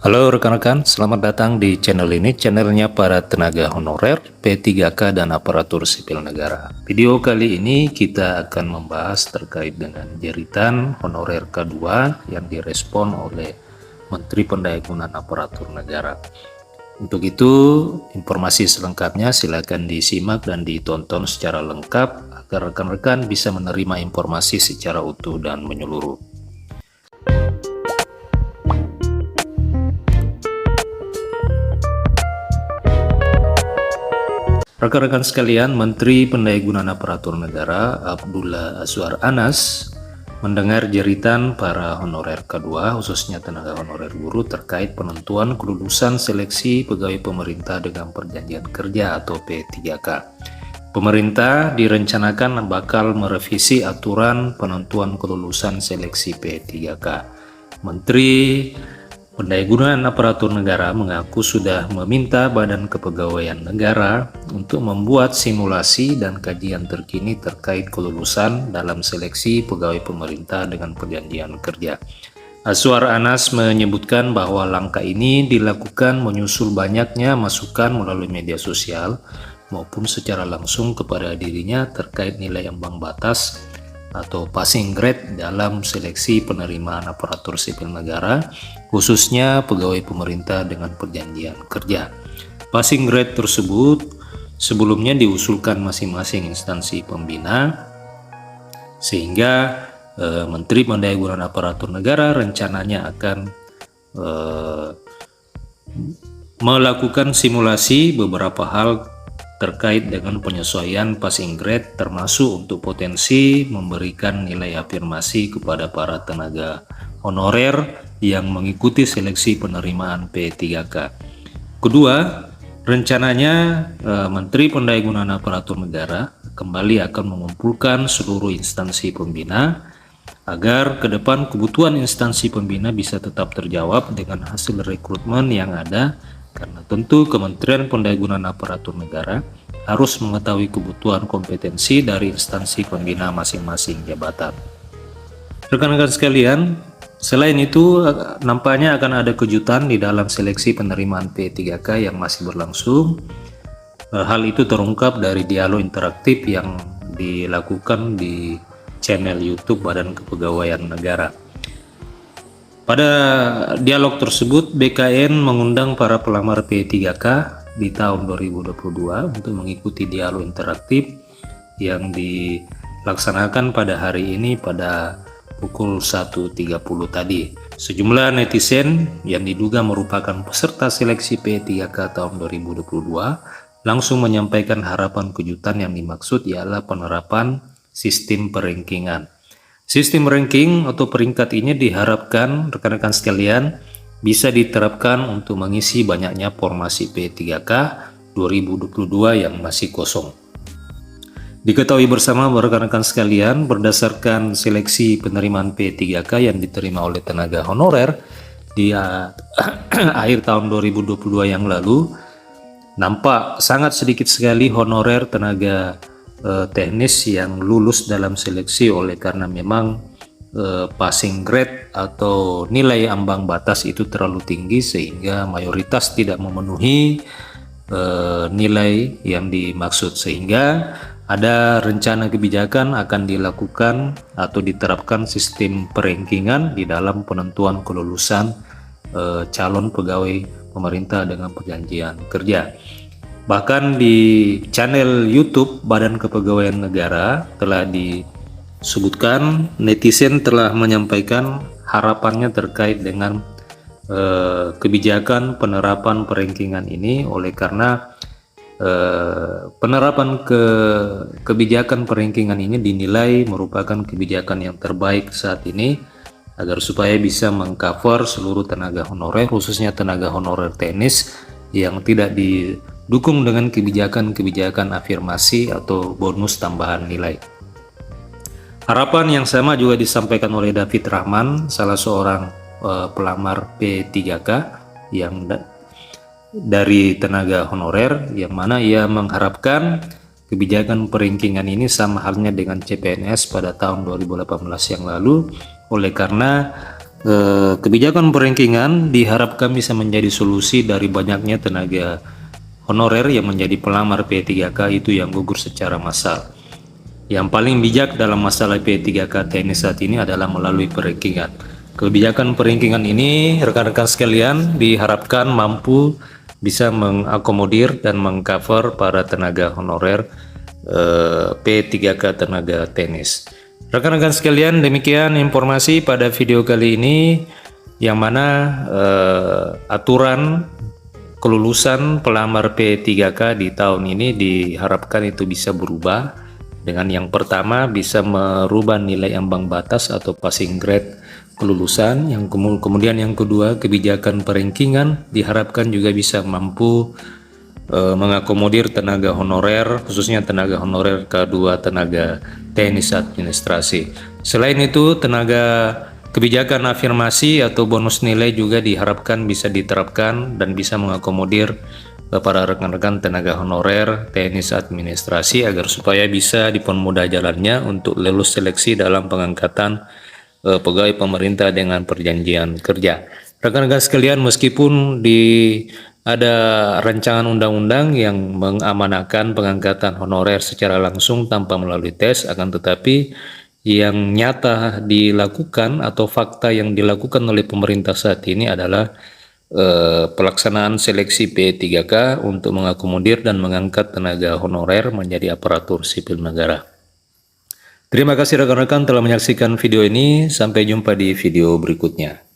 Halo rekan-rekan, selamat datang di channel ini, channelnya para tenaga honorer, P3K dan aparatur sipil negara. Video kali ini kita akan membahas terkait dengan jeritan honorer K2 yang direspon oleh Menteri Pendayagunaan Aparatur Negara. Untuk itu, informasi selengkapnya silakan disimak dan ditonton secara lengkap agar rekan-rekan bisa menerima informasi secara utuh dan menyeluruh. Rekan-rekan sekalian, Menteri Pendayagunaan Aparatur Negara Abdullah Azwar Anas mendengar jeritan para honorer K2 khususnya tenaga honorer guru terkait penentuan kelulusan seleksi pegawai pemerintah dengan perjanjian kerja atau P3K. Pemerintah direncanakan bakal merevisi aturan penentuan kelulusan seleksi P3K. Menteri Pendayagunaan Aparatur Negara mengaku sudah meminta Badan Kepegawaian Negara untuk membuat simulasi dan kajian terkini terkait kelulusan dalam seleksi pegawai pemerintah dengan perjanjian kerja. Azwar Anas menyebutkan bahwa langkah ini dilakukan menyusul banyaknya masukan melalui media sosial maupun secara langsung kepada dirinya terkait nilai ambang batas atau passing grade dalam seleksi penerimaan aparatur sipil negara, khususnya pegawai pemerintah dengan perjanjian kerja. Passing grade tersebut sebelumnya diusulkan masing-masing instansi pembina, sehingga Menteri Pendayagunaan Aparatur Negara rencananya akan melakukan simulasi beberapa hal terkait dengan penyesuaian passing grade, termasuk untuk potensi memberikan nilai afirmasi kepada para tenaga honorer yang mengikuti seleksi penerimaan P3K. Kedua, rencananya Menteri Pendayagunaan Aparatur Negara kembali akan mengumpulkan seluruh instansi pembina agar ke depan kebutuhan instansi pembina bisa tetap terjawab dengan hasil rekrutmen yang ada, karena tentu Kementerian Pendayagunaan Aparatur Negara harus mengetahui kebutuhan kompetensi dari instansi pembina masing-masing jabatan. Rekan-rekan sekalian, selain itu nampaknya akan ada kejutan di dalam seleksi penerimaan P3K yang masih berlangsung. Hal itu terungkap dari dialog interaktif yang dilakukan di channel YouTube Badan Kepegawaian Negara. Pada dialog tersebut, BKN mengundang para pelamar P3K di tahun 2022 untuk mengikuti dialog interaktif yang dilaksanakan pada hari ini pada pukul 1.30 tadi. Sejumlah netizen yang diduga merupakan peserta seleksi P3K tahun 2022 langsung menyampaikan harapan kejutan yang dimaksud ialah penerapan sistem perankingan. Sistem ranking atau peringkat ini diharapkan rekan-rekan sekalian bisa diterapkan untuk mengisi banyaknya formasi P3K 2022 yang masih kosong. Diketahui bersama rekan-rekan sekalian, berdasarkan seleksi penerimaan P3K yang diterima oleh tenaga honorer di akhir tahun 2022 yang lalu, nampak sangat sedikit sekali honorer tenaga teknis yang lulus dalam seleksi oleh karena memang passing grade atau nilai ambang batas itu terlalu tinggi sehingga mayoritas tidak memenuhi nilai yang dimaksud, sehingga ada rencana kebijakan akan dilakukan atau diterapkan sistem perankingan di dalam penentuan kelulusan calon pegawai pemerintah dengan perjanjian kerja. Bahkan di channel YouTube Badan Kepegawaian Negara telah disebutkan, netizen telah menyampaikan harapannya terkait dengan kebijakan penerapan perankingan ini, oleh karena penerapan kebijakan perankingan ini dinilai merupakan kebijakan yang terbaik saat ini agar supaya bisa mengcover seluruh tenaga honorer, khususnya tenaga honorer teknis yang tidak didukung dengan kebijakan-kebijakan afirmasi atau bonus tambahan nilai. Harapan yang sama juga disampaikan oleh David Rahman, salah seorang pelamar P3K yang dari tenaga honorer, yang mana ia mengharapkan kebijakan perankingan ini sama halnya dengan CPNS pada tahun 2018 yang lalu, oleh karena Kebijakan perankingan diharapkan bisa menjadi solusi dari banyaknya tenaga honorer yang menjadi pelamar P3K itu yang gugur secara massal. Yang paling bijak dalam masalah P3K TNI saat ini adalah melalui perankingan. Kebijakan perankingan ini rekan-rekan sekalian diharapkan mampu bisa mengakomodir dan mengcover para tenaga honorer P3K tenaga tenis. Rekan-rekan sekalian, demikian informasi pada video kali ini, yang mana aturan kelulusan pelamar P3K di tahun ini diharapkan itu bisa berubah. Dengan yang pertama bisa merubah nilai ambang batas atau passing grade kelulusan. Kemudian yang kedua, kebijakan perankingan diharapkan juga bisa mampu mengakomodir tenaga honorer, khususnya tenaga honorer K2 tenaga teknis administrasi. Selain itu, kebijakan afirmasi atau bonus nilai juga diharapkan bisa diterapkan dan bisa mengakomodir para rekan-rekan tenaga honorer teknis administrasi agar supaya bisa dipermudah jalannya untuk lulus seleksi dalam pengangkatan pegawai pemerintah dengan perjanjian kerja. Rekan-rekan sekalian, meskipun ada rancangan undang-undang yang mengamanahkan pengangkatan honorer secara langsung tanpa melalui tes, akan tetapi yang nyata dilakukan atau fakta yang dilakukan oleh pemerintah saat ini adalah pelaksanaan seleksi P3K untuk mengakomodir dan mengangkat tenaga honorer menjadi aparatur sipil negara. Terima kasih rekan-rekan telah menyaksikan video ini. Sampai jumpa di video berikutnya.